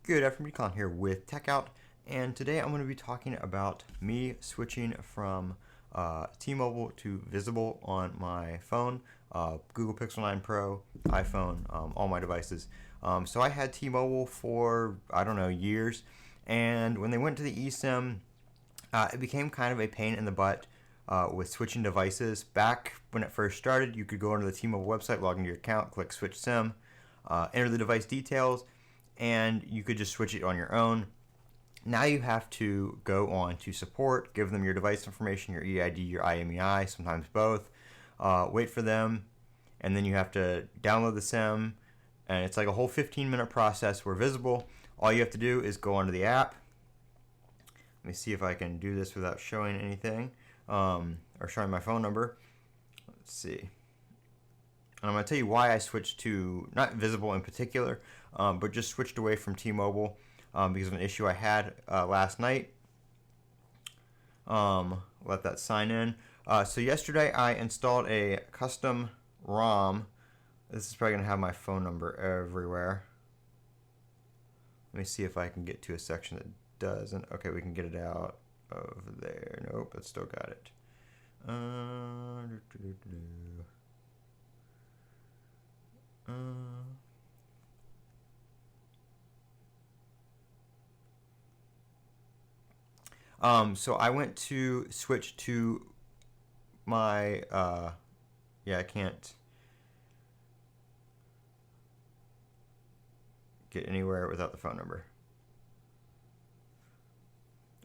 Good afternoon, Colin here with Techout, and today I'm going to be talking about me switching from T-Mobile to Visible on my phone, Google Pixel 9 Pro, iPhone, all my devices. So I had T-Mobile for, I don't know, years, and when they went to the eSIM, it became kind of a pain in the butt with switching devices. Back when it first started, you could go onto the T-Mobile website, log into your account, click Switch SIM, enter the device details, and you could just switch it on your own. Now you have to go on to support, give them your device information, your EID, your IMEI, sometimes both, wait for them, and then you have to download the SIM, and it's like a whole 15-minute process. Where Visible, all you have to do is go onto the app. Let me see if I can do this without showing anything, or showing my phone number. Let's see. And I'm going to tell you why I switched to, not Visible in particular, but just switched away from T-Mobile because of an issue I had last night. Let that sign in. So yesterday I installed a custom ROM. This is probably going to have my phone number everywhere. Let me see if I can get to a section that doesn't. Okay, we can get it out of there. Nope, it's still got it. So I went to switch to my, I can't get anywhere without the phone number.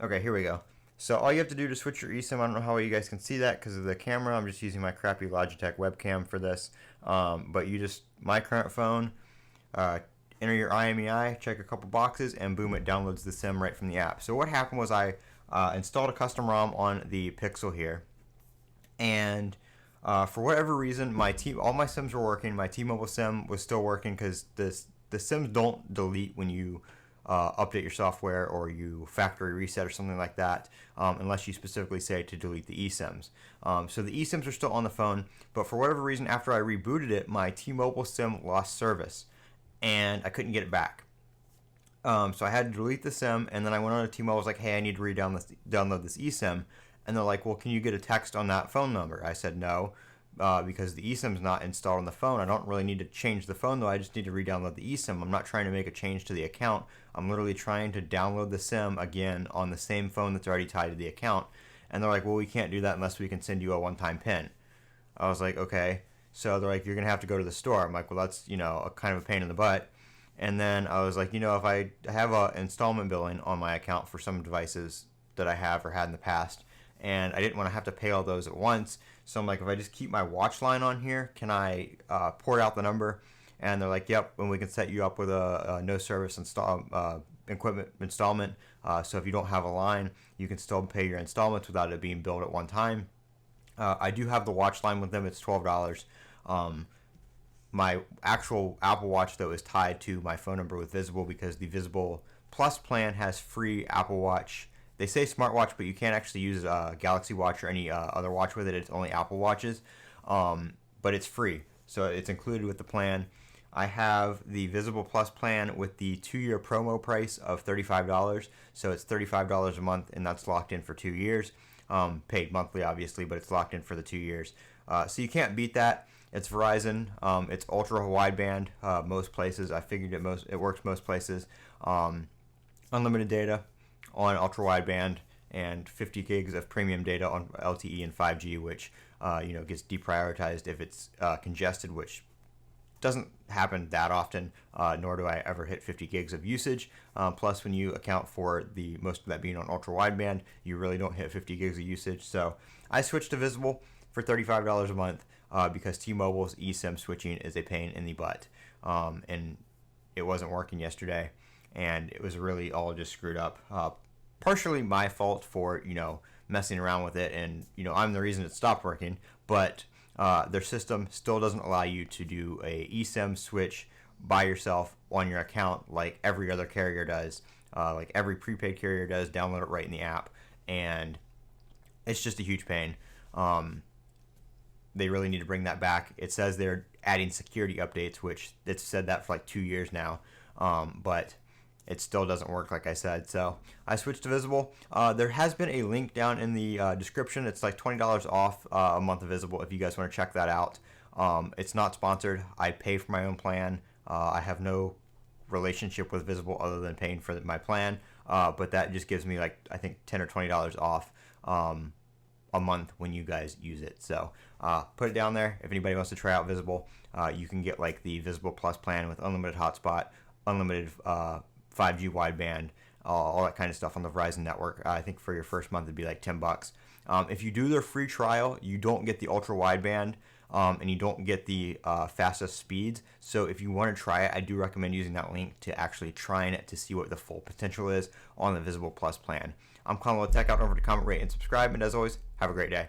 Okay, here we go. So all you have to do to switch your eSIM, I don't know how well you guys can see that because of the camera. I'm just using my crappy Logitech webcam for this. But you just, my current phone, enter your IMEI, check a couple boxes, and boom, it downloads the SIM right from the app. So what happened was I installed a custom ROM on the Pixel here, and for whatever reason, all my SIMs were working. My T-Mobile SIM was still working because the SIMs don't delete when you update your software or you factory reset or something like that, unless you specifically say to delete the eSIMs. So the eSIMs are still on the phone, but for whatever reason, after I rebooted it, my T-Mobile SIM lost service, and I couldn't get it back. So I had to delete the SIM, and then I went on to T-Mobile. I was like, hey, I need to download this eSIM. And they're like, well, can you get a text on that phone number? I said no, because the eSIM's not installed on the phone. I don't really need to change the phone, though. I just need to re-download the eSIM. I'm not trying to make a change to the account. I'm literally trying to download the SIM again on the same phone that's already tied to the account. And they're like, well, we can't do that unless we can send you a one-time PIN. I was like, okay. So they're like, you're going to have to go to the store. I'm like, well, that's, a kind of a pain in the butt. And then I was like, if I have a installment billing on my account for some devices that I have or had in the past, and I didn't want to have to pay all those at once, so I'm like, if I just keep my watch line on here, can I port out the number? And they're like, yep, and we can set you up with a no service equipment installment. So if you don't have a line, you can still pay your installments without it being billed at one time. I do have the watch line with them. It's $12. My actual Apple Watch, though, is tied to my phone number with Visible because the Visible Plus plan has free Apple Watch. They say smartwatch, but you can't actually use a Galaxy Watch or any other watch with it. It's only Apple Watches, but it's free, so it's included with the plan. I have the Visible Plus plan with the 2-year promo price of $35, so it's $35 a month, and that's locked in for 2 years. Paid monthly, obviously, but it's locked in for the 2 years. So you can't beat that. It's Verizon. It's ultra wideband. Most places, I figured it works most places. Unlimited data on ultra wideband and 50 gigs of premium data on LTE and 5G, which gets deprioritized if it's congested, which doesn't happen that often, nor do I ever hit 50 gigs of usage. Plus, when you account for the most of that being on ultra wideband, you really don't hit 50 gigs of usage. So I switched to Visible for $35 a month because T-Mobile's eSIM switching is a pain in the butt, and it wasn't working yesterday, and it was really all just screwed up. Partially my fault for messing around with it, and I'm the reason it stopped working, but their system still doesn't allow you to do a eSIM switch by yourself on your account like every other carrier does, like every prepaid carrier does. Download it right in the app, and it's just a huge pain. They really need to bring that back. It says they're adding security updates, which it's said that for like 2 years now, but it still doesn't work like I said. So I switched to Visible. There has been a link down in the description. It's like $20 off a month of Visible if you guys want to check that out. It's not sponsored. I pay for my own plan. I have no relationship with Visible other than paying for my plan. But that just gives me like I think $10 or $20 off a month when you guys use it. So put it down there. If anybody wants to try out Visible, you can get like the Visible Plus plan with unlimited hotspot, unlimited 5G wideband, all that kind of stuff on the Verizon network. I think for your first month it'd be like $10. If you do their free trial, you don't get the ultra wideband. And you don't get the fastest speeds. So if you want to try it, I do recommend using that link to actually trying it to see what the full potential is on the Visible Plus plan. I'm Colin with Techout. Don't forget to comment, rate, and subscribe. And as always, have a great day.